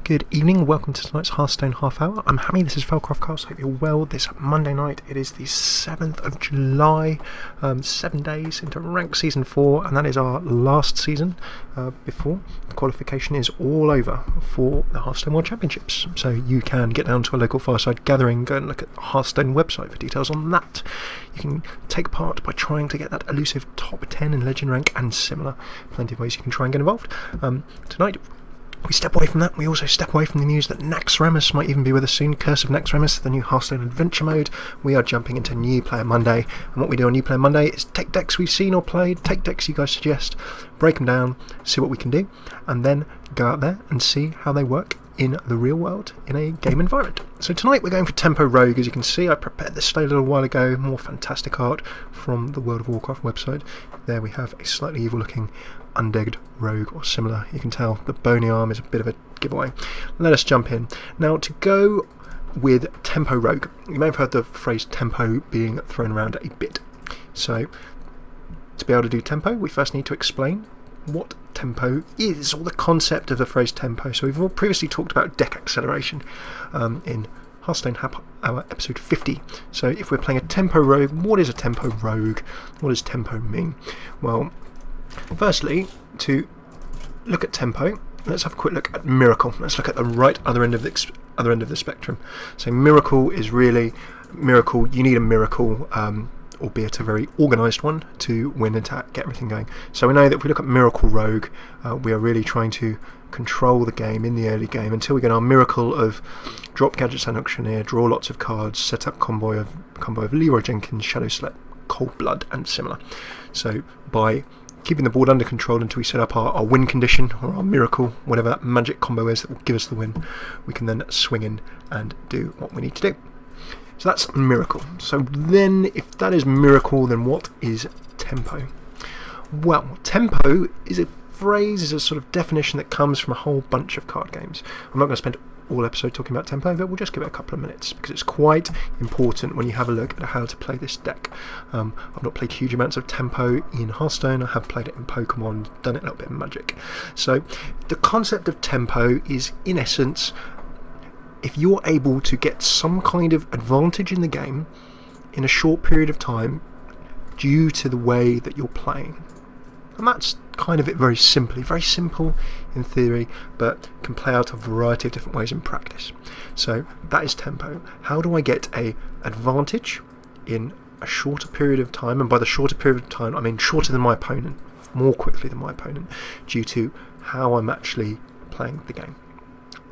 Good evening, welcome to tonight's Hearthstone Half Hour. I'm Hammy, this is FailCraft Casts. Hope you're well. This Monday night, it is the 7th of July, 7 days into Rank Season 4, and that is our last season before the qualification is all over for the Hearthstone World Championships. So you can get down to a local fireside gathering, go and look at the Hearthstone website for details on that. You can take part by trying to get that elusive top 10 in Legend rank and similar. Plenty of ways you can try and get involved. Tonight, we step away from that. We also step away from the news that Naxxramas might even be with us soon. Curse of Naxxramas, the new Hearthstone Adventure mode. We are jumping into New Player Monday, and what we do on New Player Monday is take decks we've seen or played, take decks you guys suggest, break them down, see what we can do, and then go out there and see how they work in the real world, in a game environment. So tonight we're going for Tempo Rogue. As you can see, I prepared this slate a little while ago. More fantastic art from the World of Warcraft website. There we have a slightly evil looking undead rogue or similar. You can tell the bony arm is a bit of a giveaway. Let us jump in. Now, to go with Tempo Rogue, you may have heard the phrase tempo being thrown around a bit. So to be able to do tempo, we first need to explain what tempo is, or the concept of the phrase tempo. So we've all previously talked about deck acceleration in Hearthstone Happy Hour episode 50. So if we're playing a tempo rogue, what is a tempo rogue? What does tempo mean? Well, firstly, to look at tempo, let's have a quick look at miracle. Let's look at the other end of the spectrum. So miracle is really miracle. You need a miracle, albeit a very organised one, to win and to get everything going. So we know that if we look at Miracle Rogue, we are really trying to control the game in the early game until we get our miracle of drop gadgets and auctioneer, draw lots of cards, set up combo of Leroy Jenkins, Shadow Select, Cold Blood, and similar. So by keeping the board under control until we set up our win condition or our miracle, whatever that magic combo is that will give us the win, we can then swing in and do what we need to do. So that's miracle. So then, if that is miracle, then what is tempo? Well, tempo is a phrase, is a sort of definition that comes from a whole bunch of card games. I'm not going to spend all episode talking about tempo, but we'll just give it a couple of minutes because it's quite important when you have a look at how to play this deck. I've not played huge amounts of tempo in Hearthstone. I have played it in Pokemon, done it a little bit in Magic. So the concept of tempo is, in essence, if you're able to get some kind of advantage in the game in a short period of time due to the way that you're playing. And that's kind of it very simply. Very simple in theory, but can play out a variety of different ways in practice. So that is tempo. How do I get an advantage in a shorter period of time? And by the shorter period of time, I mean shorter than my opponent, more quickly than my opponent, due to how I'm actually playing the game.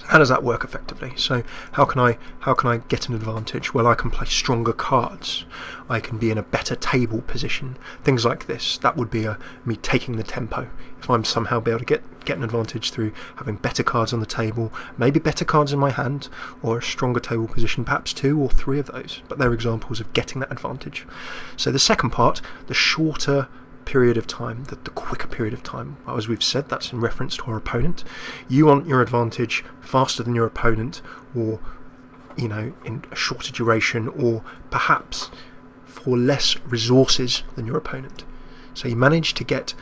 How does that work effectively? So how can I get an advantage? Well, I can play stronger cards. I can be in a better table position. Things like this. That would be me taking the tempo. If I'm somehow be able to get an advantage through having better cards on the table, maybe better cards in my hand, or a stronger table position, perhaps 2 or 3 of those. But they're examples of getting that advantage. So the second part, the shorter period of time, the quicker period of time, as we've said, that's in reference to our opponent. You want your advantage faster than your opponent, or in a shorter duration, or perhaps for less resources than your opponent. So you manage to get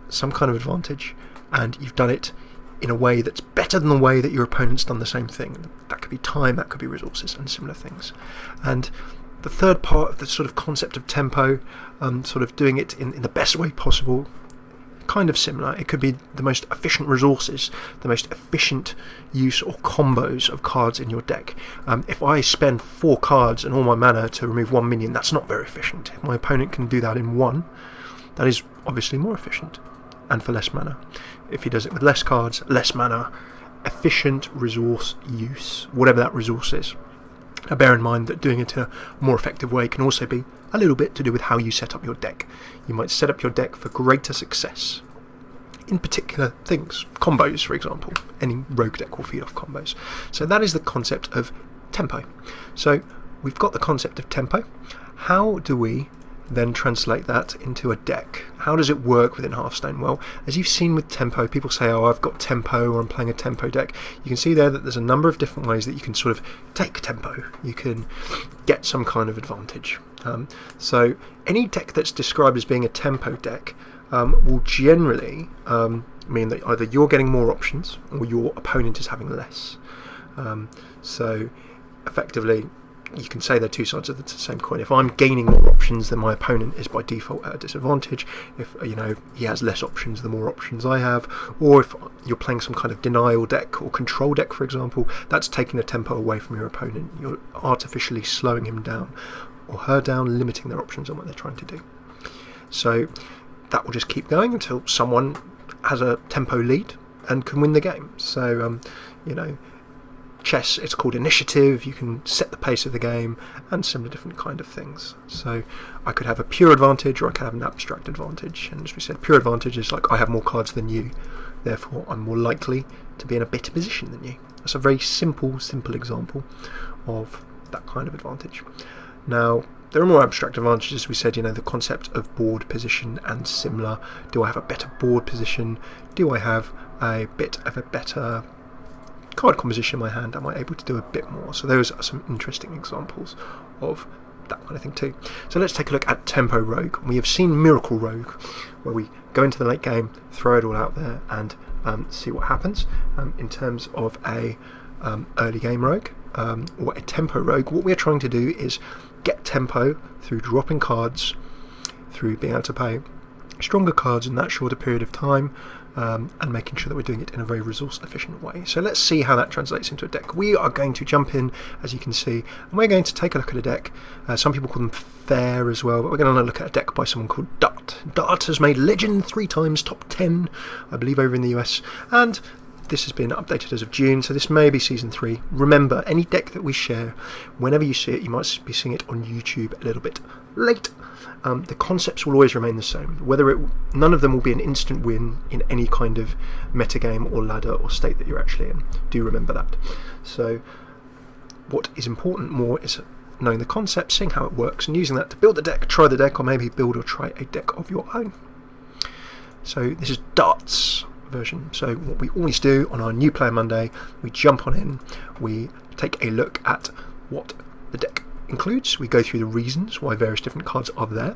some kind of advantage, and you've done it in a way that's better than the way that your opponent's done the same thing. That could be time, that could be resources, and similar things. And the third part of the sort of concept of tempo, sort of doing it in the best way possible, kind of similar. It could be the most efficient resources, the most efficient use or combos of cards in your deck. If I spend 4 cards and all my mana to remove 1 minion, that's not very efficient. If my opponent can do that in 1, that is obviously more efficient, and for less mana. If he does it with less cards, less mana, efficient resource use, whatever that resource is. Now bear in mind that doing it in a more effective way can also be a little bit to do with how you set up your deck. You might set up your deck for greater success in particular things. Combos, for example. Any rogue deck will feed off combos. So that is the concept of tempo. So we've got the concept of tempo. How do we then translate that into a deck? How does it work within Hearthstone? Well, as you've seen with tempo, people say, oh, I've got tempo, or I'm playing a tempo deck. You can see there that there's a number of different ways that you can sort of take tempo. You can get some kind of advantage. So any deck that's described as being a tempo deck will generally mean that either you're getting more options or your opponent is having less. So effectively, you can say they're two sides of the same coin. If I'm gaining more options, then my opponent is by default at a disadvantage. If he has less options, the more options I have. Or if you're playing some kind of denial deck or control deck, for example, that's taking the tempo away from your opponent. You're artificially slowing him down or her down, limiting their options on what they're trying to do. So that will just keep going until someone has a tempo lead and can win the game. So chess, it's called initiative. You can set the pace of the game and similar different kind of things. So I could have a pure advantage or I could have an abstract advantage. And as we said, pure advantage is like I have more cards than you, therefore I'm more likely to be in a better position than you. That's a very simple example of that kind of advantage. Now, there are more abstract advantages. We said, the concept of board position and similar. Do I have a better board position? Do I have a bit of a better card composition in my hand? Am I able to do a bit more? So those are some interesting examples of that kind of thing too. So let's take a look at Tempo Rogue. We have seen Miracle Rogue, where we go into the late game, throw it all out there, and see what happens. In terms of a early game rogue or a tempo rogue, what we're trying to do is get tempo through dropping cards, through being able to play stronger cards in that shorter period of time, and making sure that we're doing it in a very resource efficient way. So let's see how that translates into a deck. We are going to jump in, as you can see, and we're going to take a look at a deck. Some people call them fair as well, but we're going to look at a deck by someone called Dart. Dart has made Legend 3 times, top 10, I believe, over in the US, and this has been updated as of June, so this may be Season 3. Remember, any deck that we share, whenever you see it, you might be seeing it on YouTube a little bit late. The concepts will always remain the same. None of them will be an instant win in any kind of metagame or ladder or state that you're actually in. Do remember that. So what is important more is knowing the concept, seeing how it works, and using that to build a deck, try the deck, or maybe build or try a deck of your own. So this is Dart's version. So what we always do on our New Player Monday, we jump on in, we take a look at what the deck includes, we go through the reasons why various different cards are there,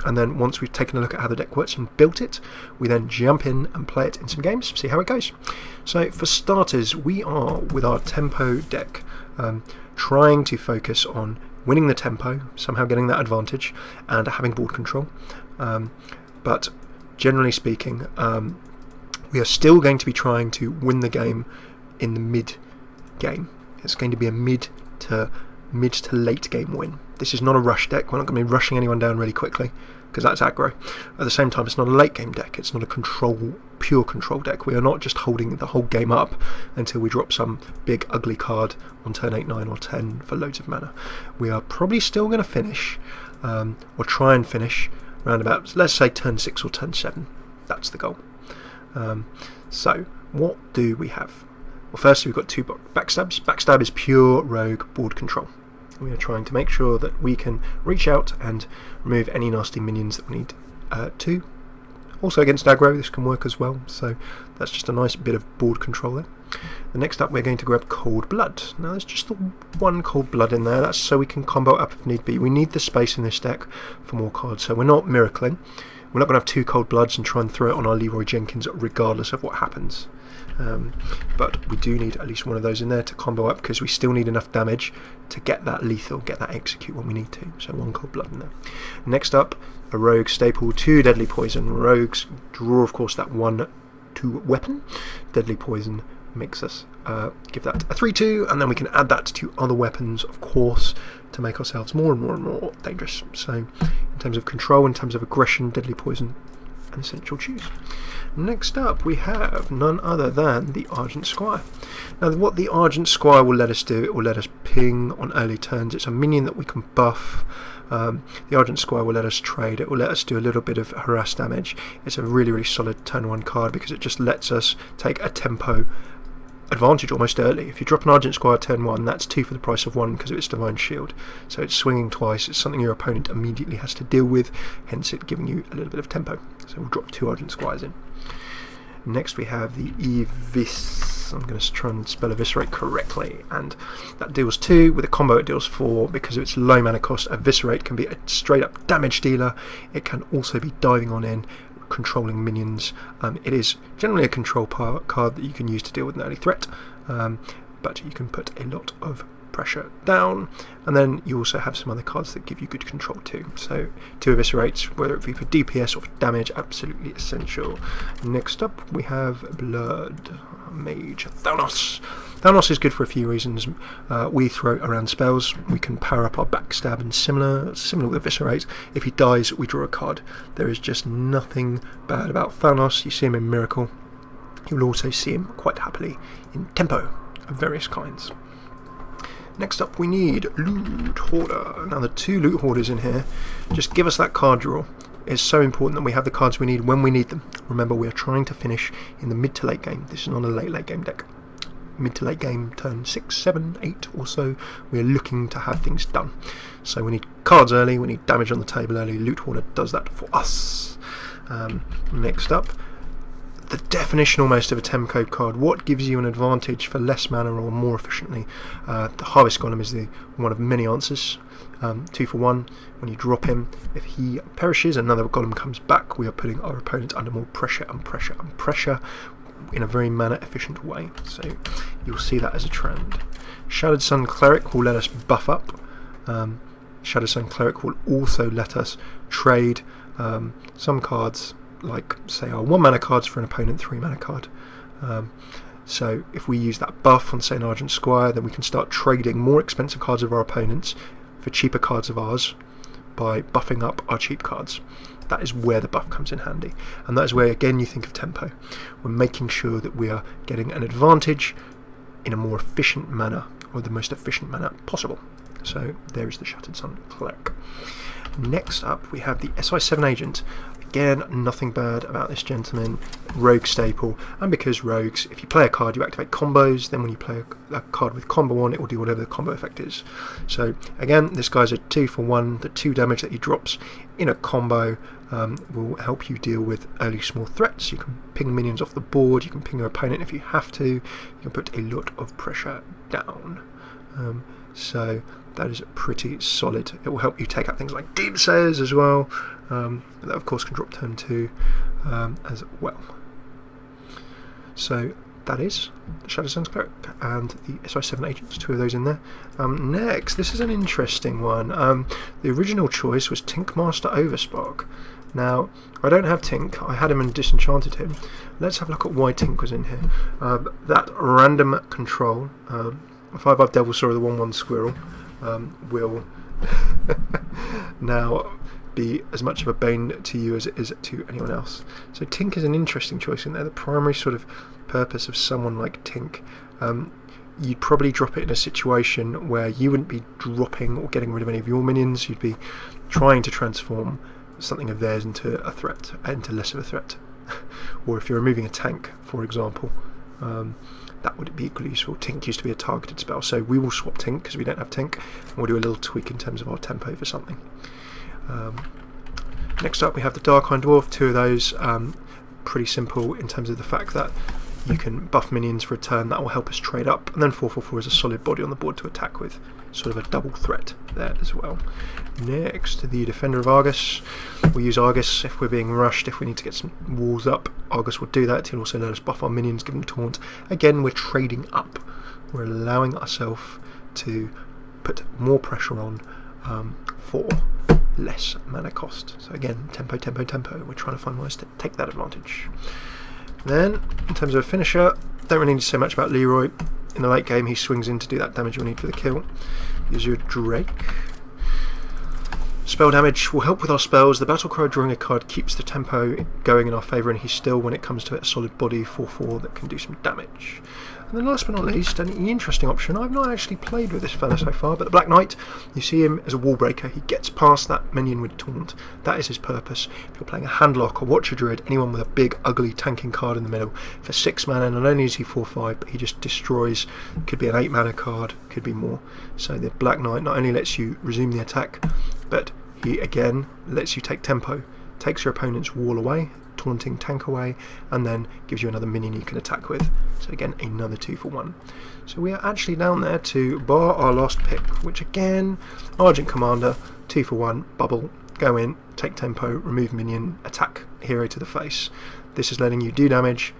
and then once we've taken a look at how the deck works and built it, we then jump in and play it in some games, see how it goes. So for starters, we are with our tempo deck trying to focus on winning the tempo, somehow getting that advantage, and having board control, but generally speaking, we are still going to be trying to win the game in the mid game. It's going to be a mid to late game win. This is not a rush deck. We're not going to be rushing anyone down really quickly because that's aggro. At the same time, it's not a late game deck. It's not a pure control deck. We are not just holding the whole game up until we drop some big ugly card on turn 8, 9 or 10 for loads of mana. We are probably still going to finish or try and finish around about, let's say, turn 6 or turn 7. That's the goal. So what do we have? Well, firstly, we've got 2 backstabs. Backstab is pure rogue board control. We are trying to make sure that we can reach out and remove any nasty minions that we need to. Also against aggro, this can work as well, so that's just a nice bit of board control there. The next up, we're going to grab Cold Blood. Now there's just the one Cold Blood in there, that's so we can combo up if need be. We need the space in this deck for more cards, so we're not miracling. We're not going to have 2 Cold Bloods and try and throw it on our Leroy Jenkins regardless of what happens. But we do need at least one of those in there to combo up because we still need enough damage to get that lethal, get that execute when we need to. So 1 Cold Blood in there. Next up, a Rogue staple, 2 Deadly Poison. Rogues draw, of course, that 1-2 weapon. Deadly Poison makes us give that a 3-2, and then we can add that to other weapons, of course, to make ourselves more and more and more dangerous. So in terms of control, in terms of aggression, Deadly Poison, an essential choose. Next up, we have none other than the Argent Squire. Now, what the Argent Squire will let us do, it will let us ping on early turns. It's a minion that we can buff. The Argent Squire will let us trade. It will let us do a little bit of harass damage. It's a really, really solid turn 1 card because it just lets us take a tempo advantage almost early. If you drop an Argent Squire turn 1, that's 2 for the price of 1 because of its Divine Shield. So it's swinging twice. It's something your opponent immediately has to deal with, hence it giving you a little bit of tempo. So we'll drop 2 Argent Squires in. Next we have the Evis. I'm going to try and spell Eviscerate correctly, and that deals 2. With a combo it deals 4. Because of its low mana cost, Eviscerate can be a straight up damage dealer. It can also be diving on in, controlling minions. It is generally a control card that you can use to deal with an early threat, but you can put a lot of pressure down, and then you also have some other cards that give you good control too. So 2 eviscerates, whether it be for DPS or for damage, absolutely essential. Next up we have Blood Mage Thanos. Thanos is good for a few reasons. We throw around spells, we can power up our backstab and similar with eviscerate. If he dies, we draw a card. There is just nothing bad about Thanos. You see him in Miracle. You will also see him quite happily in Tempo of various kinds. Next up we need Loot Hoarder. Now the 2 Loot Hoarders in here just give us that card draw. It's so important that we have the cards we need when we need them. Remember, we are trying to finish in the mid to late game. This is not a late game deck. Mid to late game, turn 6, 7, 8 or so, we are looking to have things done. So we need cards early, we need damage on the table early. Loot Hoarder does that for us. Next up, the definition almost of a tempo card. What gives you an advantage for less mana or more efficiently? The Harvest Golem is one of many answers. 2 for 1. When you drop him, if he perishes, another golem comes back. We are putting our opponent under more pressure and pressure and pressure in a very mana efficient way. So you'll see that as a trend. Shattered Sun Cleric will let us buff up. Shattered Sun Cleric will also let us trade some cards, like say our 1 mana cards for an opponent 3 mana card. So if we use that buff on say an Argent Squire, then we can start trading more expensive cards of our opponents for cheaper cards of ours by buffing up our cheap cards. That is where the buff comes in handy, and that is where again you think of tempo. We're making sure that we are getting an advantage in a more efficient manner, or the most efficient manner possible. So there is the Shattered Sun Cleric. Next up we have the SI7 Agent. Again, nothing bad about this gentleman. Rogue staple, and because rogues, if you play a card you activate combos, then when you play a card with combo on, it will do whatever the combo effect is. So again, this guy's a 2 for 1. The 2 damage that he drops in a combo will help you deal with early small threats. You can ping minions off the board, you can ping your opponent if you have to, you can put a lot of pressure down. So that is pretty solid. It will help you take out things like Deep Sayers as well. That of course can drop turn 2 as well. So that is the Shattered Sun Cleric and the SI7 Agents, 2 of those in there. Next, this is an interesting one. The original choice was Tinkmaster Overspark. Now, I don't have Tink, I had him and disenchanted him. Let's have a look at why Tink was in here. That random control, 5/5 Devil Saw the 1/1 Squirrel, will now be as much of a bane to you as it is to anyone else. So Tink is an interesting choice in there. The primary sort of purpose of someone like Tink, you'd probably drop it in a situation where you wouldn't be dropping or getting rid of any of your minions. You'd be trying to transform something of theirs into a threat, into less of a threat. Or if you're removing a tank, for example, that would be equally useful. Tink used to be a targeted spell, so we will swap Tink because we don't have Tink, and we'll do a little tweak in terms of our tempo for something. Next up we have the Dark-Eyed Dwarf, 2 of those. Pretty simple in terms of the fact that you can buff minions for a turn. That will help us trade up, and then 4/4 is a solid body on the board to attack with, sort of a double threat there as well. Next, the Defender of Argus. We use Argus if we're being rushed, if we need to get some walls up. Argus will do that. He'll also let us buff our minions, give them taunt. Again, we're trading up. We're allowing ourselves to put more pressure on for less mana cost. So again, tempo, tempo, tempo. We're trying to find ways to take that advantage. Then, in terms of a finisher, don't really need to say much about Leroy. In the late game, he swings in to do that damage you'll need for the kill. Use your Drake. Spell damage will help with our spells. The Battlecry drawing a card keeps the tempo going in our favour, and he's still, when it comes to it, a solid body 4/4 that can do some damage. And then last but not least, an interesting option. I've not actually played with this fella so far, but the Black Knight, you see him as a wall breaker. He gets past that minion with taunt. That is his purpose. If you're playing a Handlock or Watcher Druid, anyone with a big, ugly, tanking card in the middle, for 6 mana, not only is he 4/5, but he just destroys. Could be an 8 mana card, could be more. So the Black Knight not only lets you resume the attack, but he again lets you take tempo. Takes your opponent's wall away, taunting tank away, and then gives you another minion you can attack with. So again, another 2/1. So we are actually down there to bar our last pick, which again, Argent Commander, 2/1, bubble. go in, take tempo, remove minion, attack hero to the face. This is letting you do damage,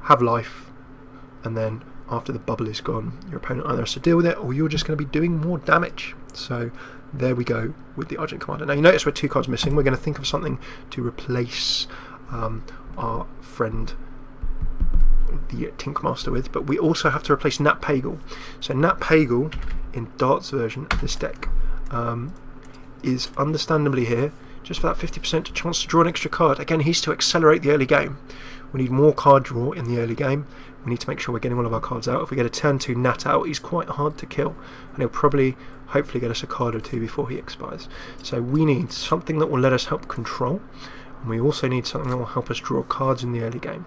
have life, and then after the bubble is gone, your opponent either has to deal with it or you're just going to be doing more damage. So there we go with the Argent Commander. Now you notice we're 2 cards missing. We're going to think of something to replace our friend the Tinkmaster with, but we also have to replace Nat Pagal. So Nat Pagal in Dart's version of this deck is understandably here just for that 50% chance to draw an extra card. Again, he's to accelerate the early game. We need more card draw in the early game. We need to make sure we're getting all of our cards out. If we get a turn 2 Nat out, he's quite hard to kill, and he'll probably hopefully get us a card or 2 before he expires. So we need something that will let us help control, and we also need something that will help us draw cards in the early game.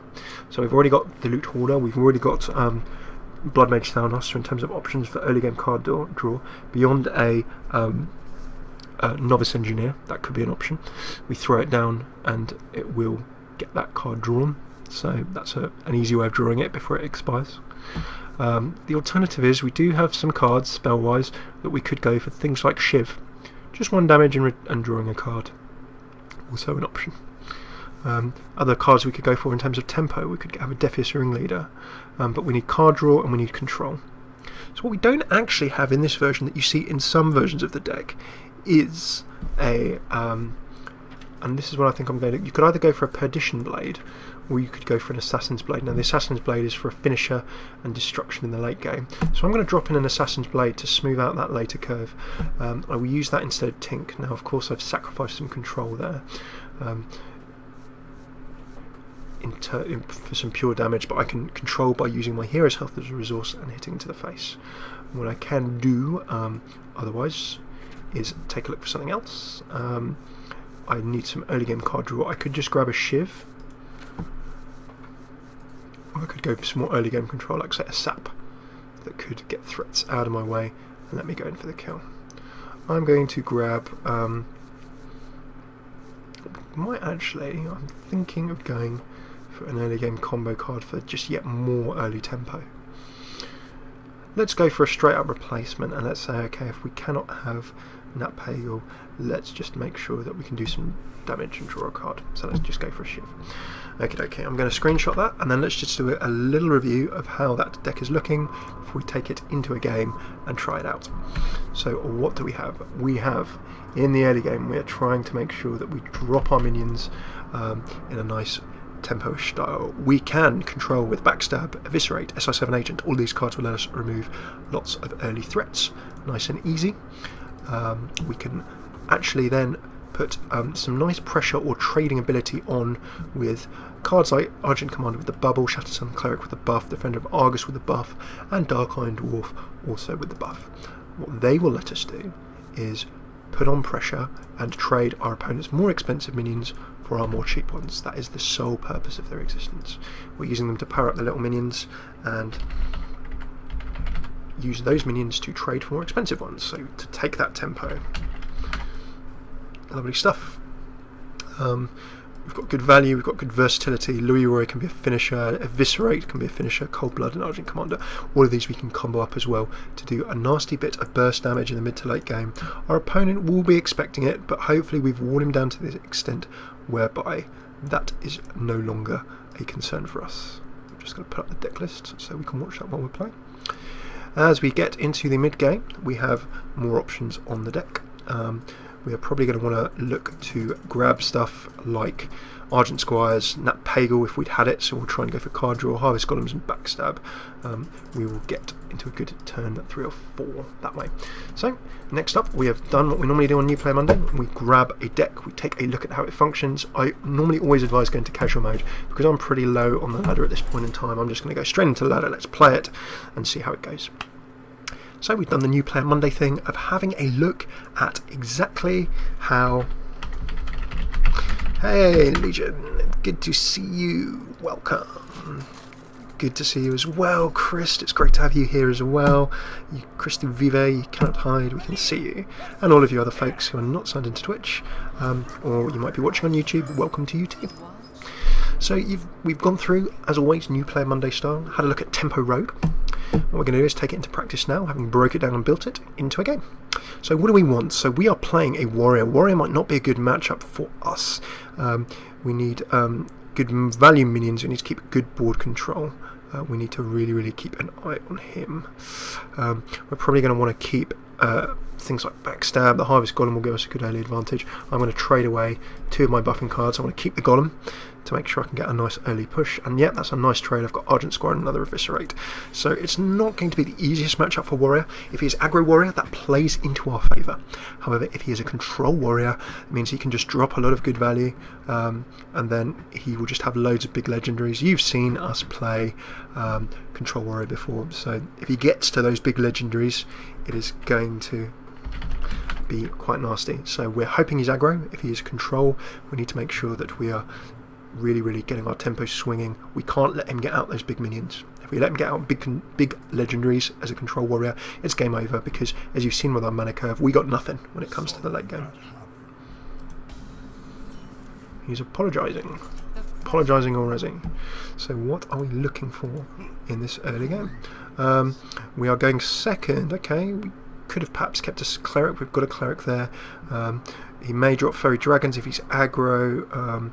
So we've already got the Loot Hoarder, we've already got Blood Mage Thalnos in terms of options for early game card draw. Beyond a Novice Engineer, that could be an option. We throw it down and it will get that card drawn. So that's an easy way of drawing it before it expires. The alternative is we do have some cards, spell-wise, that we could go for things like Shiv. Just 1 damage and drawing a card. Also an option. Other cards we could go for in terms of tempo, we could have a Defius Ringleader, but we need card draw and we need control. So what we don't actually have in this version that you see in some versions of the deck is a, and this is what I think I'm going to, you could either go for a Perdition Blade or you could go for an Assassin's Blade. Now the Assassin's Blade is for a finisher and destruction in the late game. So I'm going to drop in an Assassin's Blade to smooth out that later curve. I will use that instead of Tink. Now of course I've sacrificed some control there for some pure damage, but I can control by using my hero's health as a resource and hitting to the face. And what I can do otherwise is take a look for something else. I need some early game card draw. I could just grab a Shiv, or I could go for some more early game control, like say a Sap, that could get threats out of my way and let me go in for the kill. I'm going to grab, I'm thinking of going for an early game combo card for just yet more early tempo. Let's go for a straight up replacement and let's say, okay, if we cannot have Nat Pagal, let's just make sure that we can do some damage and draw a card. So let's just go for a Shiv. Okay, I'm going to screenshot that and then let's just do a little review of how that deck is looking before we take it into a game and try it out. So what do we have? We have, in the early game, we are trying to make sure that we drop our minions in a nice tempo-ish style. We can control with Backstab, Eviscerate, SI7 Agent. All these cards will let us remove lots of early threats, nice and easy. We can actually then put some nice pressure or trading ability on with cards like Argent Commander with the bubble, Shattered Sun Cleric with the buff, Defender of Argus with the buff, and Dark Iron Dwarf also with the buff. What they will let us do is put on pressure and trade our opponent's more expensive minions for our more cheap ones. That is the sole purpose of their existence. We're using them to power up the little minions and use those minions to trade for more expensive ones, so to take that tempo. Lovely stuff. We've got good value, we've got good versatility. Louis Roy can be a finisher, Eviscerate can be a finisher, Cold Blood and Argent Commander. All of these we can combo up as well to do a nasty bit of burst damage in the mid to late game. Our opponent will be expecting it, but hopefully we've worn him down to the extent whereby that is no longer a concern for us. I'm just going to put up the deck list so we can watch that while we're playing. As we get into the mid game, we have more options on the deck. We are probably going to want to look to grab stuff like Argent Squires, Nat Pagal if we'd had it, so we'll try and go for card draw, Harvest Golems and Backstab. We will get into a good turn 3 or 4 that way. So next up, we have done what we normally do on New Player Monday. We grab a deck, we take a look at how it functions. I normally always advise going to casual mode because I'm pretty low on the ladder at this point in time. I'm just going to go straight into the ladder, let's play it and see how it goes. So we've done the New Player Monday thing of having a look at exactly how... Hey Legion, good to see you, welcome. Good to see you as well, Chris, it's great to have you here as well. Chris du Vive, you cannot hide, we can see you. And all of you other folks who are not signed into Twitch, or you might be watching on YouTube, welcome to you too. So we've gone through, as always, New Player Monday style, had a look at Tempo Rogue. What we're going to do is take it into practice now, having broke it down and built it into a game. So what do we want? So we are playing a warrior. Warrior might not be a good matchup for us. We need good value minions. We need to keep good board control. We need to really keep an eye on him. We're probably going to want to keep things like Backstab. The Harvest Golem will give us a good early advantage. I'm going to trade away 2 of my buffing cards. I want to keep the Golem to make sure I can get a nice early push, and yeah, that's a nice trade. I've got Argent Squire and another Eviscerate, so it's not going to be the easiest matchup for Warrior. If he is aggro Warrior, that plays into our favour. However, if he is a control Warrior, it means he can just drop a lot of good value, and then he will just have loads of big legendaries. You've seen us play control Warrior before, so if he gets to those big legendaries, it is going to be quite nasty. So we're hoping he's aggro. If he is control, we need to make sure that we are really getting our tempo swinging. We can't let him get out those big minions. If we let him get out big legendaries as a control warrior, it's game over, because as you've seen with our mana curve, we got nothing when it comes to the late game. He's apologising already. So what are we looking for in this early game? We are going second. Okay, we could have perhaps kept a cleric. We've got a cleric there. He may drop fairy dragons if he's aggro.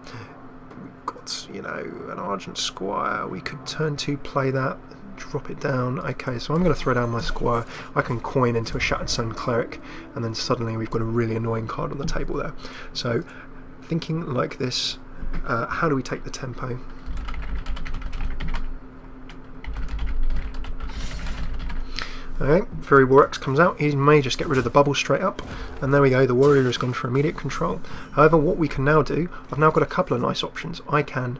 You know, an Argent Squire. We could turn 2 play that, drop it down. Okay, so I'm going to throw down my Squire. I can coin into a Shattered Sun Cleric, and then suddenly we've got a really annoying card on the table there. So thinking like this, how do we take the tempo? Okay, Fury War X comes out. He may just get rid of the bubble straight up, and there we go, the warrior has gone for immediate control. However, what we can now do, I've now got a couple of nice options. I can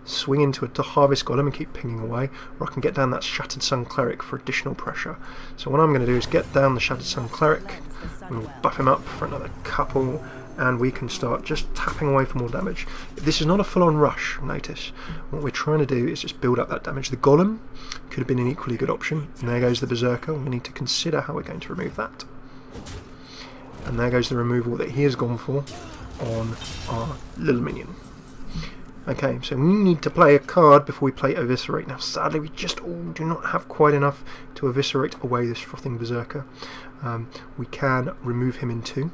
swing into a Harvest Golem and keep pinging away, or I can get down that Shattered Sun Cleric for additional pressure. So what I'm going to do is get down the Shattered Sun Cleric, we'll buff him up for another couple, and we can start just tapping away for more damage. This is not a full-on rush, notice. What we're trying to do is just build up that damage. The Golem could have been an equally good option, and there goes the Berserker. We need to consider how we're going to remove that. And there goes the removal that he has gone for on our little minion. Okay, so we need to play a card before we play Eviscerate. Now sadly we just do not have quite enough to eviscerate away this frothing Berserker. We can remove him in 2.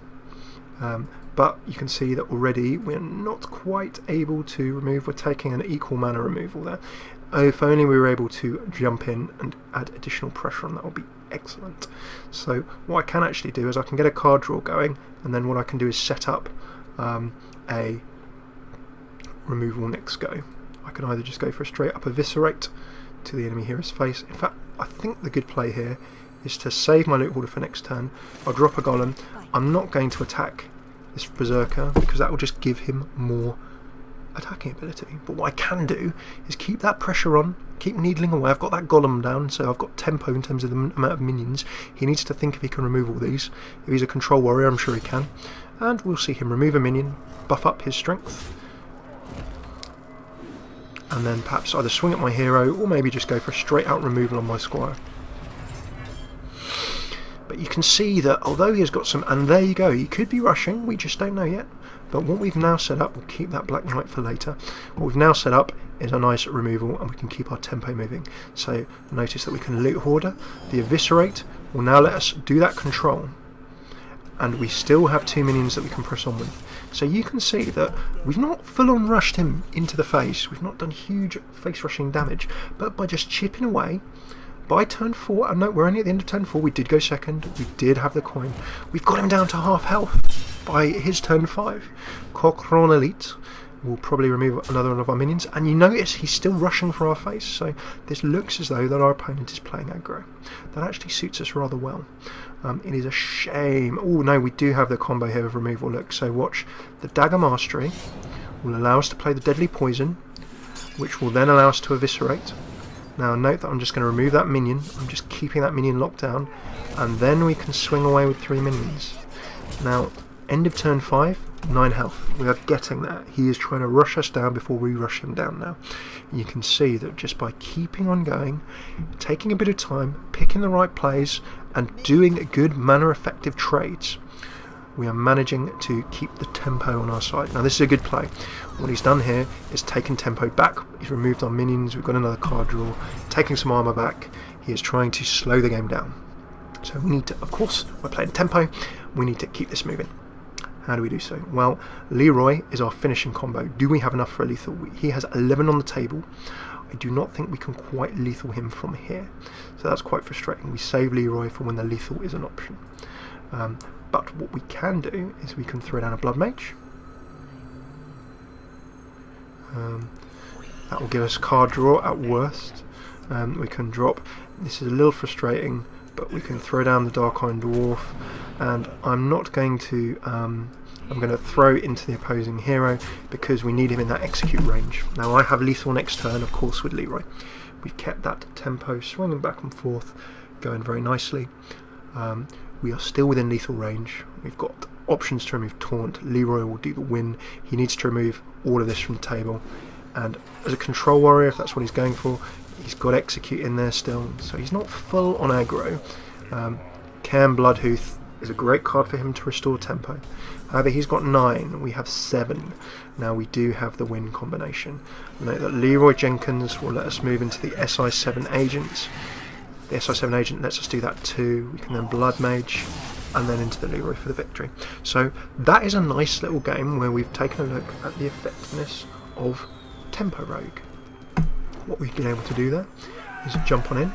But you can see that already we're not quite able to remove. We're taking an equal mana removal there. If only we were able to jump in and add additional pressure on that, would be excellent. So what I can actually do is I can get a card draw going, and then what I can do is set up a removal next go. I can either just go for a straight up Eviscerate to the enemy hero's face. In fact, I think the good play here is to save my loot hoarder for next turn. I'll drop a Golem. I'm not going to attack this Berserker because that will just give him more attacking ability. But what I can do is keep that pressure on, keep needling away. I've got that Golem down, so I've got tempo in terms of the amount of minions. He needs to think if he can remove all these. If he's a control warrior, I'm sure he can. And we'll see him remove a minion, buff up his strength, and then perhaps either swing at my hero or maybe just go for a straight out removal on my Squire. But you can see that although he has got some, and there you go, he could be rushing, we just don't know yet. But what we've now set up, we'll keep that Black Knight for later, what we've now set up is a nice removal, and we can keep our tempo moving. So notice that we can loot hoarder, the Eviscerate will now let us do that control, and we still have 2 minions that we can press on with. So you can see that we've not full on rushed him into the face, we've not done huge face rushing damage, but by just chipping away, by turn 4, and no, we're only at the end of turn 4, we did go second, we did have the coin, we've got him down to half health by his turn 5. Cochran Elite will probably remove another one of our minions, and you notice he's still rushing for our face, so this looks as though that our opponent is playing aggro. That actually suits us rather well. It is a shame. Oh no, we do have the combo here of removal, look, so watch. The Dagger Mastery will allow us to play the Deadly Poison, which will then allow us to Eviscerate. Now note that I'm just going to remove that minion, I'm just keeping that minion locked down, and then we can swing away with 3 minions. Now, end of turn 5, 9 health, we are getting there. He is trying to rush us down before we rush him down now. You can see that just by keeping on going, taking a bit of time, picking the right plays, and doing good mana effective trades, we are managing to keep the tempo on our side. Now this is a good play. What he's done here is taken tempo back. He's removed our minions. We've got another card draw, taking some armor back. He is trying to slow the game down. So we need to, of course, we're playing tempo. We need to keep this moving. How do we do so? Well, Leroy is our finishing combo. Do we have enough for a lethal? He has 11 on the table. I do not think we can quite lethal him from here. So that's quite frustrating. We save Leroy for when the lethal is an option. But what we can do is we can throw down a Blood Mage. That will give us card draw at worst. We can drop. This is a little frustrating, but we can throw down the Dark Iron Dwarf. And I'm not going to... I'm going to throw into the opposing hero because we need him in that execute range. Now I have lethal next turn, of course, with Leroy. We've kept that tempo swinging back and forth, going very nicely. We are still within lethal range. We've got options to remove Taunt. Leroy will do the win. He needs to remove all of this from the table. And as a control warrior, if that's what he's going for, he's got execute in there still. So he's not full on aggro. Cairn Bloodhoof is a great card for him to restore tempo. However, he's got 9, we have 7. Now we do have the win combination. Note that Leroy Jenkins will let us move into the SI7 agents. The SI7 agent lets us do that too. We can then Blood Mage and then into the Leroy for the victory. So that is a nice little game where we've taken a look at the effectiveness of Tempo Rogue. What we've been able to do there is jump on in.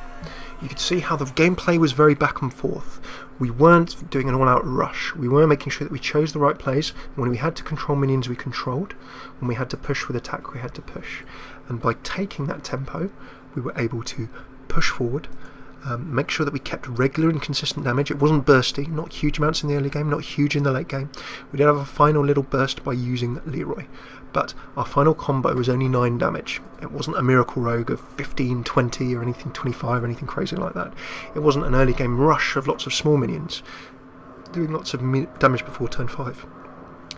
You could see how the gameplay was very back and forth. We weren't doing an all-out rush. We were making sure that we chose the right plays. When we had to control minions, we controlled. When we had to push with attack, we had to push. And by taking that tempo, we were able to push forward, make sure that we kept regular and consistent damage. It wasn't bursty, not huge amounts in the early game, not huge in the late game. We did have a final little burst by using Leroy. But our final combo was only 9 damage. It wasn't a miracle rogue of 15, 20 or anything 25 or anything crazy like that. It wasn't an early game rush of lots of small minions doing lots of damage before turn 5.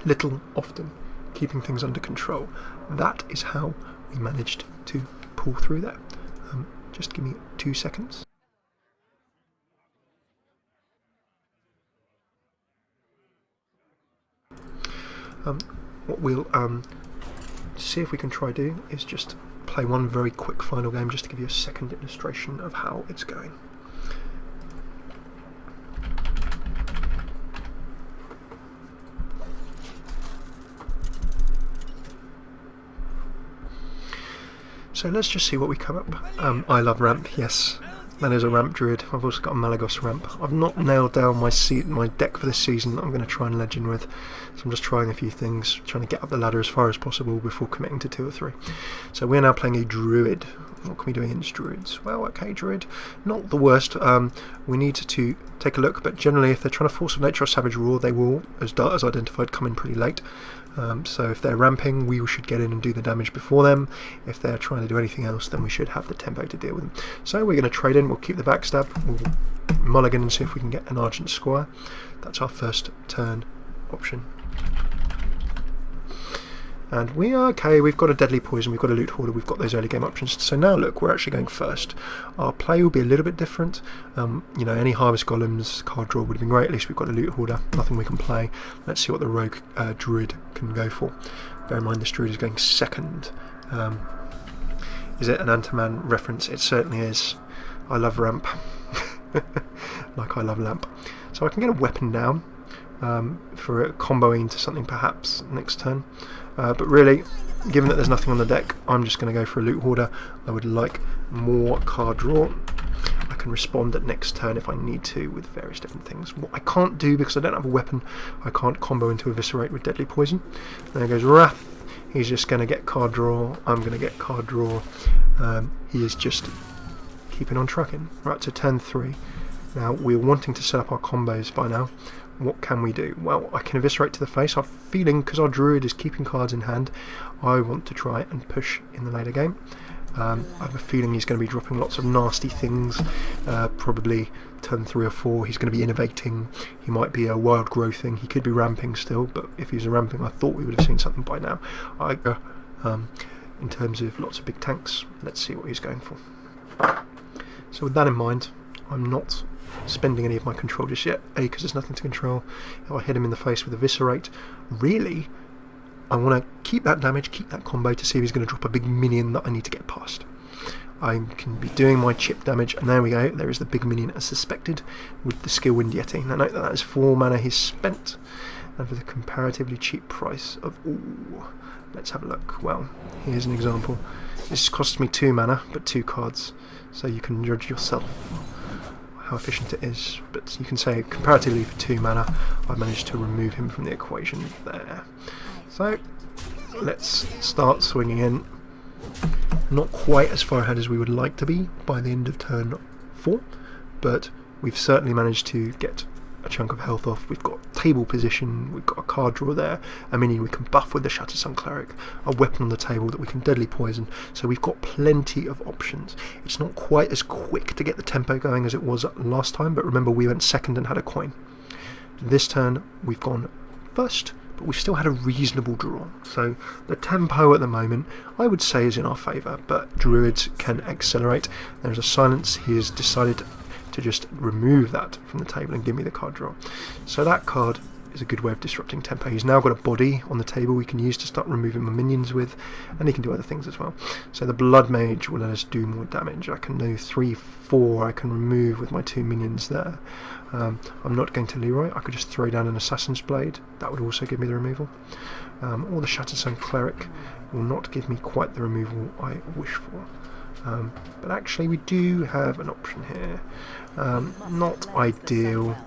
Little, often, keeping things under control. That is how we managed to pull through that. Just give me 2 seconds. What we'll see if we can try do is just play one very quick final game just to give you a second illustration of how it's going. So let's just see what we come up. I love ramp, yes. That is a ramp druid. I've also got a Malagos ramp. I've not nailed down my deck for this season that I'm going to try and legend with. So I'm just trying a few things, trying to get up the ladder as far as possible before committing to 2 or 3. So we're now playing a druid. What can we do against druids? Well, okay, druid, not the worst. We need to take a look, but generally if they're trying to force of nature or savage roar, they will, as Dart has identified, come in pretty late. So if they're ramping, we should get in and do the damage before them. If they're trying to do anything else, then we should have the tempo to deal with them. So we're going to trade in, we'll keep the backstab, we'll mulligan and see if we can get an Argent Squire. That's our first turn option. And we are okay, we've got a Deadly Poison, we've got a Loot Hoarder, we've got those early game options. So now look, we're actually going first. Our play will be a little bit different. You know, any Harvest Golems card draw would have been great, at least we've got a Loot Hoarder, nothing we can play. Let's see what the Rogue Druid can go for. Bear in mind this Druid is going second. Is it an Antiman reference? It certainly is. I love ramp. Like I love lamp. So I can get a weapon down for comboing into something perhaps next turn. But really, given that there's nothing on the deck, I'm just going to go for a Loot Hoarder. I would like more card draw. I can respond at next turn if I need to with various different things. What I can't do, because I don't have a weapon, I can't combo into Eviscerate with Deadly Poison. There goes Wrath. He's just going to get card draw. I'm going to get card draw. He is just keeping on trucking. Right, to turn 3. Now, we're wanting to set up our combos by now. What can we do? Well, I can Eviscerate to the face. I'm feeling, because our Druid is keeping cards in hand, I want to try and push in the later game. I have a feeling he's going to be dropping lots of nasty things, probably turn 3 or 4. He's going to be innovating. He might be a wild growthing. He could be ramping still, but if he's a ramping, I thought we would have seen something by now. In terms of lots of big tanks, let's see what he's going for. So with that in mind, I'm not spending any of my control just yet. A, because there's nothing to control. If I hit him in the face with Eviscerate, really, I want to keep that damage, keep that combo to see if he's going to drop a big minion that I need to get past. I can be doing my chip damage, and there we go, there is the big minion as suspected with the skill Wind Yeti. Now note that that is 4 mana he's spent, and for the comparatively cheap price of, ooh, let's have a look. Well, here's an example. This costs me 2 mana, but 2 cards, so you can judge yourself how efficient it is, but you can say comparatively for 2 mana I've managed to remove him from the equation there. So let's start swinging in. Not quite as far ahead as we would like to be by the end of turn 4, but we've certainly managed to get a chunk of health off. We've got table position, we've got a card draw there, a minion we can buff with the Shattered Sun Cleric, a weapon on the table that we can deadly poison, so we've got plenty of options. It's not quite as quick to get the tempo going as it was last time, but remember we went second and had a coin. This turn we've gone first, but we've still had a reasonable draw, so the tempo at the moment I would say is in our favour, but Druids can accelerate. There's a silence. He has decided to just remove that from the table and give me the card draw, so that card is a good way of disrupting tempo. He's now got a body on the table we can use to start removing my minions with, and he can do other things as well. So the Blood Mage will let us do more damage. I can do 3-4 I can remove with my 2 minions there. I'm not going to Leroy. I could just throw down an Assassin's Blade. That would also give me the removal. Or the Shattered Sun Cleric will not give me quite the removal I wish for. But actually we do have an option here. Not ideal.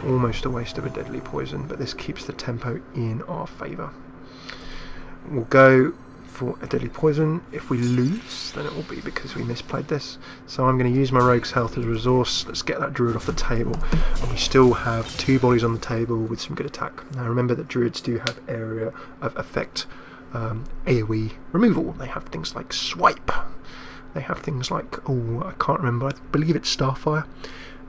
Almost a waste of a deadly poison, but this keeps the tempo in our favour. We'll go for a deadly poison. If we lose, then it will be because we misplayed this. So I'm going to use my Rogue's Health as a resource. Let's get that Druid off the table. And we still have 2 bodies on the table with some good attack. Now remember that Druids do have area of effect AoE removal. They have things like Swipe. They have things like, oh, I can't remember, I believe it's Starfire.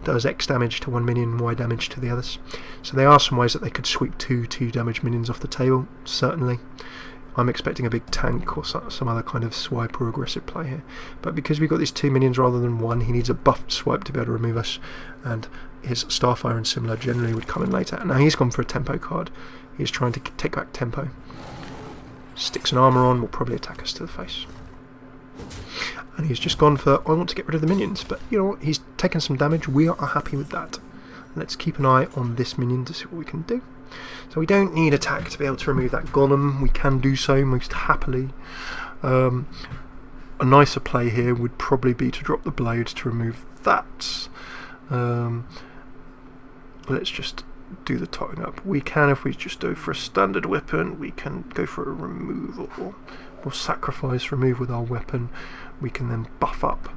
Does X damage to one minion, Y damage to the others. So there are some ways that they could sweep 2 damage minions off the table, certainly. I'm expecting a big tank or some other kind of swipe or aggressive play here. But because we've got these 2 minions rather than 1, he needs a buffed swipe to be able to remove us, and his Starfire and similar generally would come in later. Now he's gone for a tempo card. He's trying to take back tempo. Sticks an armour on, will probably attack us to the face. And he's just gone for, I want to get rid of the minions, but you know what, he's taken some damage, we are happy with that. Let's keep an eye on this minion to see what we can do. So we don't need attack to be able to remove that golem, we can do so most happily. A nicer play here would probably be to drop the blade to remove that. Let's just do the totting up. We can, if we just go for a standard weapon, we can go for a removal. We'll sacrifice remove with our weapon. We can then buff up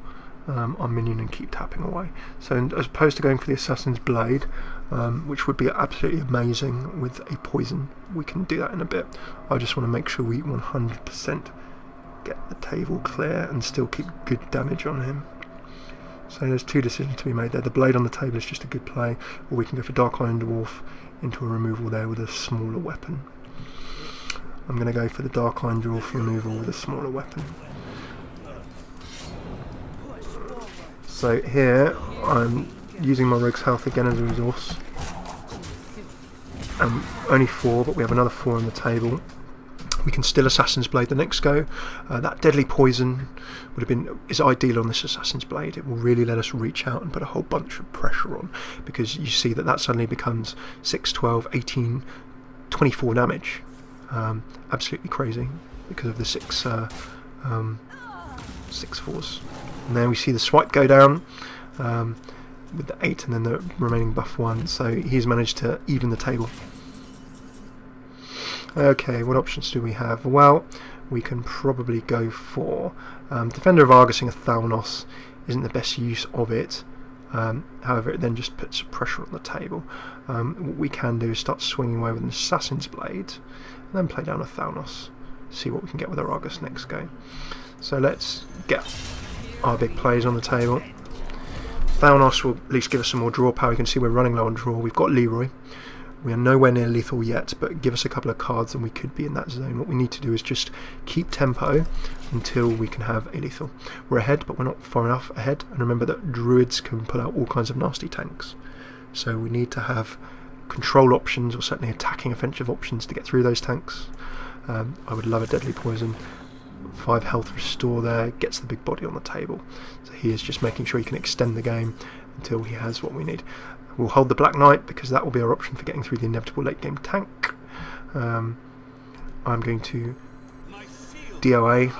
our minion and keep tapping away. So as opposed to going for the Assassin's Blade, which would be absolutely amazing with a poison, we can do that in a bit. I just want to make sure we 100% get the table clear and still keep good damage on him. So there's 2 decisions to be made there. The blade on the table is just a good play, or we can go for Dark Iron Dwarf into a removal there with a smaller weapon. I'm going to go for the Dark Iron Dwarf removal with a smaller weapon. So here I'm using my Rogue's Health again as a resource. Only 4, but we have another 4 on the table. We can still Assassin's Blade the next go. That deadly poison is ideal on this Assassin's Blade. It will really let us reach out and put a whole bunch of pressure on, because you see that suddenly becomes 6, 12, 18, 24 damage. Absolutely crazy because of the 6 4s. And then we see the swipe go down with the 8 and then the remaining buff 1. So he's managed to even the table. Okay, what options do we have? Well, we can probably go for Defender of Argusing a Thalnos isn't the best use of it. However, it then just puts pressure on the table. What we can do is start swinging away with an Assassin's Blade and then play down a Thalnos. See what we can get with our Argus next go. So let's get our big plays on the table. Thalnos will at least give us some more draw power. You can see we're running low on draw. We've got Leroy. We are nowhere near lethal yet, but give us a couple of cards and we could be in that zone. What we need to do is just keep tempo until we can have a lethal. We're ahead, but we're not far enough ahead. And remember that druids can pull out all kinds of nasty tanks. So we need to have control options, or certainly attacking offensive options, to get through those tanks. I would love a deadly poison. 5 health restore there, gets the big body on the table. So he is just making sure he can extend the game until he has what we need. We'll hold the Black Knight because that will be our option for getting through the inevitable late game tank. I'm going to DOA,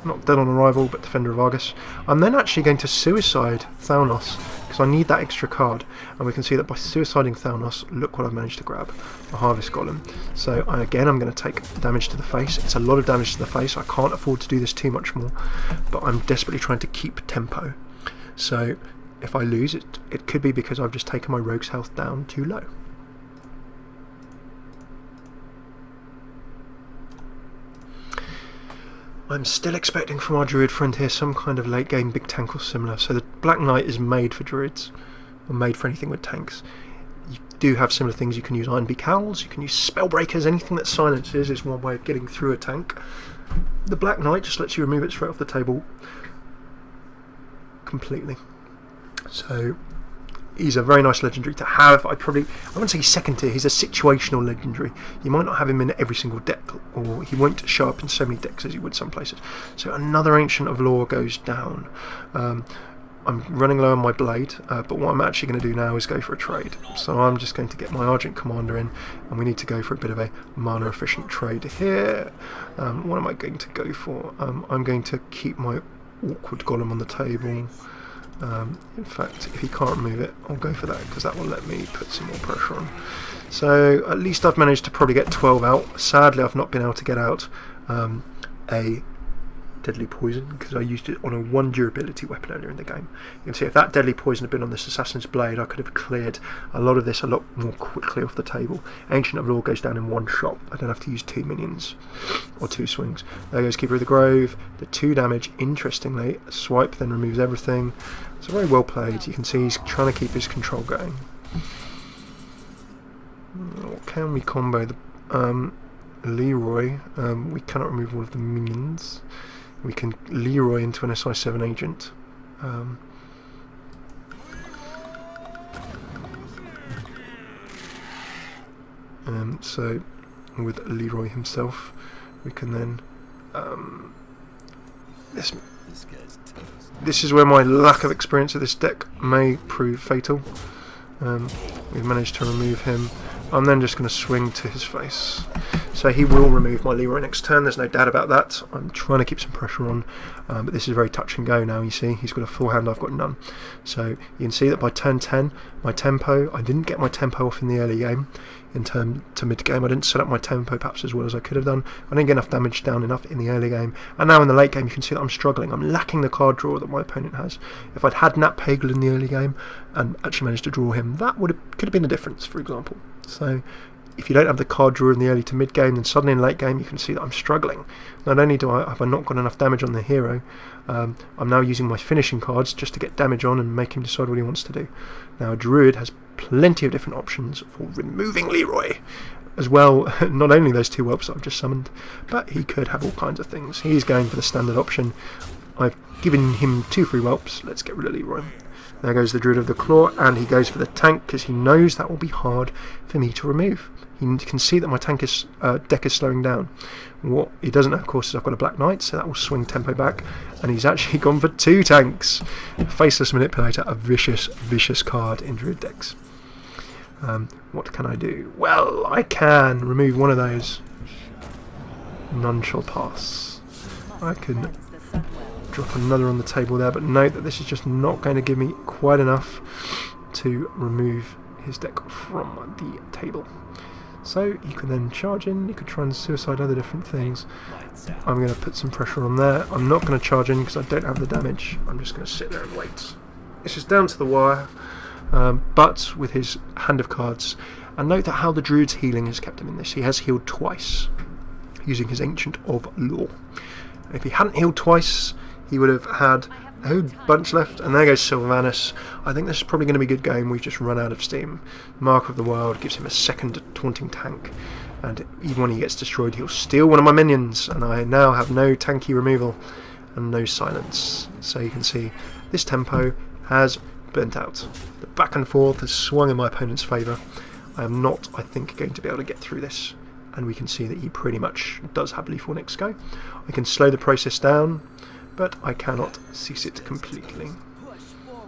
not Dead on Arrival, but Defender of Argus. I'm then actually going to Suicide Thalnos because I need that extra card, and we can see that by suiciding Thalnos, look what I've managed to grab, a Harvest Golem. So again, I'm going to take damage to the face. It's a lot of damage to the face. I can't afford to do this too much more, but I'm desperately trying to keep tempo. So if I lose, it could be because I've just taken my rogue's health down too low. I'm still expecting from our druid friend here some kind of late game big tank or similar. So the Black Knight is made for druids, or made for anything with tanks. You do have similar things. You can use Iron Beak Owls, you can use Spellbreakers, anything that silences is one way of getting through a tank. The Black Knight just lets you remove it straight off the table completely. So he's a very nice legendary to have. I wouldn't say he's second tier, he's a situational legendary. You might not have him in every single deck, or he won't show up in so many decks as he would some places. So another Ancient of Lore goes down. I'm running low on my blade, but what I'm actually going to do now is go for a trade. So I'm just going to get my Argent Commander in, and we need to go for a bit of a mana efficient trade here. What am I going to go for? I'm going to keep my Awkward Golem on the table. In fact, if he can't remove it, I'll go for that because that will let me put some more pressure on. So at least I've managed to probably get 12 out. Sadly, I've not been able to get out a Deadly Poison because I used it on a 1 durability weapon earlier in the game. You can see if that Deadly Poison had been on this Assassin's Blade, I could have cleared a lot of this a lot more quickly off the table. Ancient of Lore goes down in 1 shot. I don't have to use 2 minions or 2 swings. There goes Keeper of the Grove. The 2 damage, interestingly, swipe then removes everything. So very well played. You can see he's trying to keep his control going. What can we combo? The Leroy. We cannot remove all of the minions. We can Leroy into an SI7 agent. So with Leroy himself, we can then this is where my lack of experience of this deck may prove fatal. We've managed to remove him. I'm then just going to swing to his face. So he will remove my Leroy next turn, there's no doubt about that. I'm trying to keep some pressure on, but this is very touch and go now, you see. He's got a full hand, I've got none. So you can see that by turn 10, my tempo, I didn't get my tempo off in the early game. In turn to mid game, I didn't set up my tempo perhaps as well as I could have done. I didn't get enough damage down enough in the early game. And now in the late game, you can see that I'm struggling. I'm lacking the card draw that my opponent has. If I'd had Nat Pagel in the early game and actually managed to draw him, that could have been the difference, for example. So if you don't have the card draw in the early to mid game, then suddenly in late game you can see that I'm struggling. Not only have I not got enough damage on the hero, I'm now using my finishing cards just to get damage on and make him decide what he wants to do. Now a druid has plenty of different options for removing Leroy as well. Not only those 2 whelps that I've just summoned, but he could have all kinds of things. He's going for the standard option. I've given him 2 free whelps. Let's get rid of Leroy. There goes the Druid of the Claw, and he goes for the tank because he knows that will be hard for me to remove. He can see that my deck is slowing down. What he doesn't know, of course, is I've got a Black Knight, so that will swing tempo back, and he's actually gone for 2 tanks. Faceless Manipulator, a vicious, vicious card in Druid decks. What can I do? Well, I can remove one of those. None shall pass. I can drop another on the table there, but note that this is just not going to give me quite enough to remove his deck from the table. So you can then charge in, you could try and suicide other different things. I'm going to put some pressure on there. I'm not going to charge in because I don't have the damage. I'm just going to sit there and wait. This is down to the wire, but with his hand of cards. And note that how the Druid's healing has kept him in this. He has healed twice using his Ancient of Lore. If he hadn't healed twice, he would have had whole bunch left, and there goes Sylvanus. I think this is probably going to be a good game. We've just run out of steam. Mark of the Wild gives him a second taunting tank, and even when he gets destroyed, he'll steal one of my minions, and I now have no tanky removal and no silence. So you can see this tempo has burnt out. The back and forth has swung in my opponent's favour. I am not, I think, going to be able to get through this, and we can see that he pretty much does have Lethal next go. I can slow the process down, but I cannot cease it completely.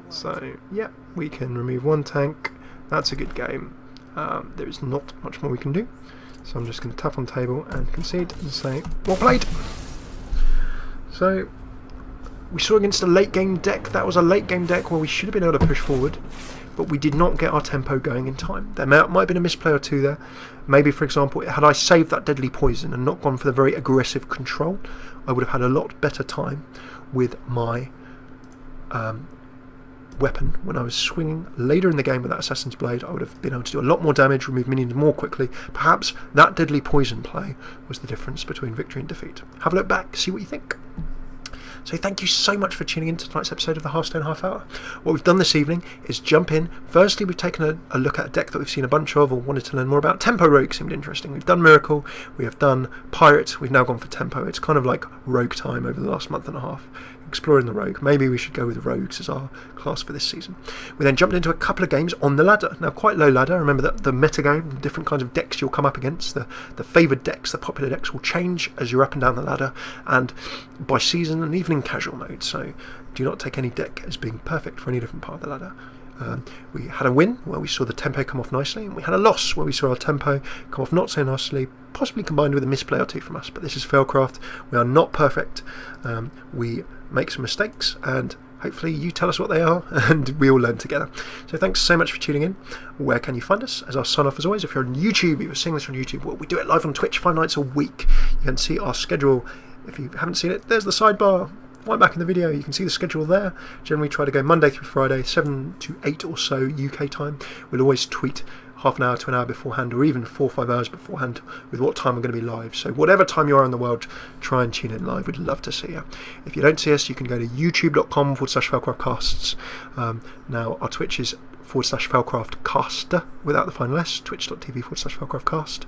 So, yeah, we can remove one tank. That's a good game. There is not much more we can do. So I'm just going to tap on table and concede and say, well played! So, we saw against a late game deck. That was a late game deck where we should have been able to push forward, but we did not get our tempo going in time. There might have been a misplay or two there. Maybe, for example, had I saved that deadly poison and not gone for the very aggressive control, I would have had a lot better time with my weapon. When I was swinging later in the game with that Assassin's Blade, I would have been able to do a lot more damage, remove minions more quickly. Perhaps that deadly poison play was the difference between victory and defeat. Have a look back, see what you think. So thank you so much for tuning in to tonight's episode of the Hearthstone Half Hour. What we've done this evening is jump in. Firstly, we've taken a look at a deck that we've seen a bunch of or wanted to learn more about. Tempo Rogue seemed interesting. We've done Miracle, we have done Pirate, we've now gone for Tempo. It's kind of like Rogue time over the last month and a half. Exploring the Rogue. Maybe we should go with Rogues as our class for this season. We then jumped into a couple of games on the ladder. Now, quite low ladder. Remember that the meta game, the different kinds of decks you'll come up against, the favoured decks, the popular decks will change as you're up and down the ladder, and by season and even in casual mode. So do not take any deck as being perfect for any different part of the ladder. We had a win where we saw the tempo come off nicely, and we had a loss where we saw our tempo come off not so nicely, possibly combined with a misplay or two from us. But this is FailCraft. We are not perfect. We make some mistakes, and hopefully you tell us what they are, and we all learn together. So thanks so much for tuning in. Where can you find us? As our sign off as always, if you're on YouTube, if you're seeing this on YouTube, well, we do it live on Twitch 5 nights a week. You can see our schedule. If you haven't seen it, there's the sidebar right back in the video. You can see the schedule there. Generally try to go Monday through Friday, 7 to 8 or so UK time. We'll always tweet half an hour to an hour beforehand, or even 4 or 5 hours beforehand, with what time we're going to be live. So whatever time you are in the world, try and tune in live. We'd love to see you. If you don't see us, you can go to youtube.com/FailCraft Casts. Now our Twitch is /FailCraft Caster without the final S, twitch.tv /FailCraft Cast,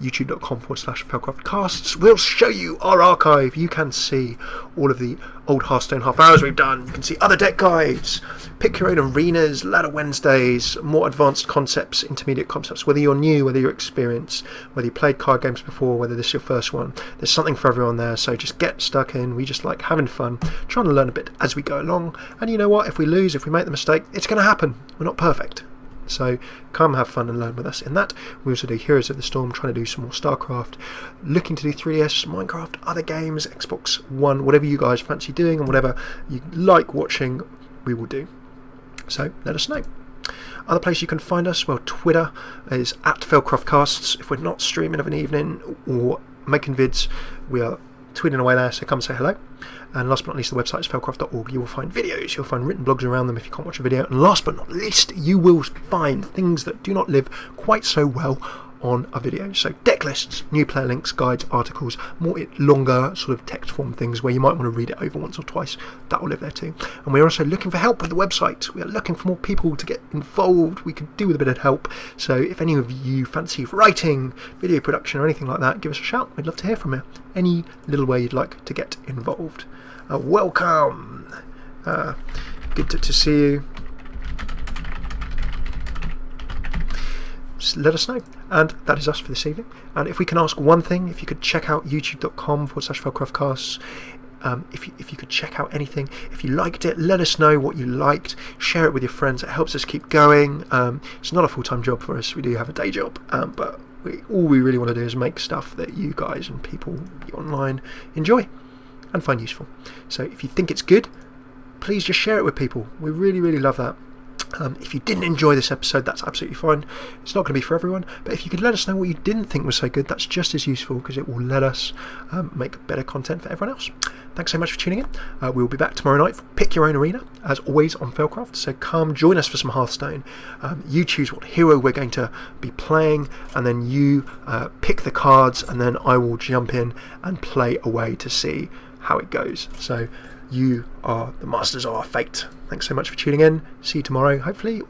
youtube.com/FailCraft Casts. We'll show you our archive. You can see all of the old Hearthstone half hours we've done. You can see other deck guides, pick your own arenas, ladder Wednesdays, more advanced concepts, intermediate concepts, whether you're new, whether you're experienced, whether you played card games before, whether this is your first one. There's something for everyone there, so just get stuck in. We just like having fun, trying to learn a bit as we go along. And you know what, if we lose, if we make the mistake, it's going to happen. We're not perfect. So come have fun and learn with us in that. We also do Heroes of the Storm, trying to do some more StarCraft, looking to do 3DS, Minecraft, other games, Xbox One, whatever you guys fancy doing and whatever you like watching, we will do. So let us know. Other place you can find us, well, Twitter is @FailCraft Casts. If we're not streaming of an evening or making vids, we are tweeting away there, so come say hello. And last but not least, the website is failcraft.org. You will find videos, you'll find written blogs around them if you can't watch a video. And last but not least, you will find things that do not live quite so well on a video. So deck lists, new player links, guides, articles, more longer sort of text form things where you might want to read it over once or twice. That will live there too. And we're also looking for help with the website. We are looking for more people to get involved. We could do with a bit of help. So if any of you fancy writing, video production or anything like that, give us a shout. We'd love to hear from you. Any little way you'd like to get involved. Welcome. Good to see you. Just let us know. And that is us for this evening. And if we can ask one thing, if you could check out youtube.com /FailCraft Casts. If you could check out anything, if you liked it, let us know what you liked. Share it with your friends. It helps us keep going. It's not a full-time job for us. We do have a day job, but all we really want to do is make stuff that you guys and people online enjoy and find useful. So if you think it's good, please just share it with people. We really, really love that. If you didn't enjoy this episode, that's absolutely fine. It's not going to be for everyone, but if you could let us know what you didn't think was so good, that's just as useful, because it will let us make better content for everyone else. Thanks so much for tuning in. We'll be back tomorrow night for Pick Your Own Arena, as always on FailCraft, so come join us for some Hearthstone. You choose what hero we're going to be playing, and then you pick the cards, and then I will jump in and play away to see how it goes. So You are the masters of our fate. Thanks so much for tuning in. See you tomorrow. Hopefully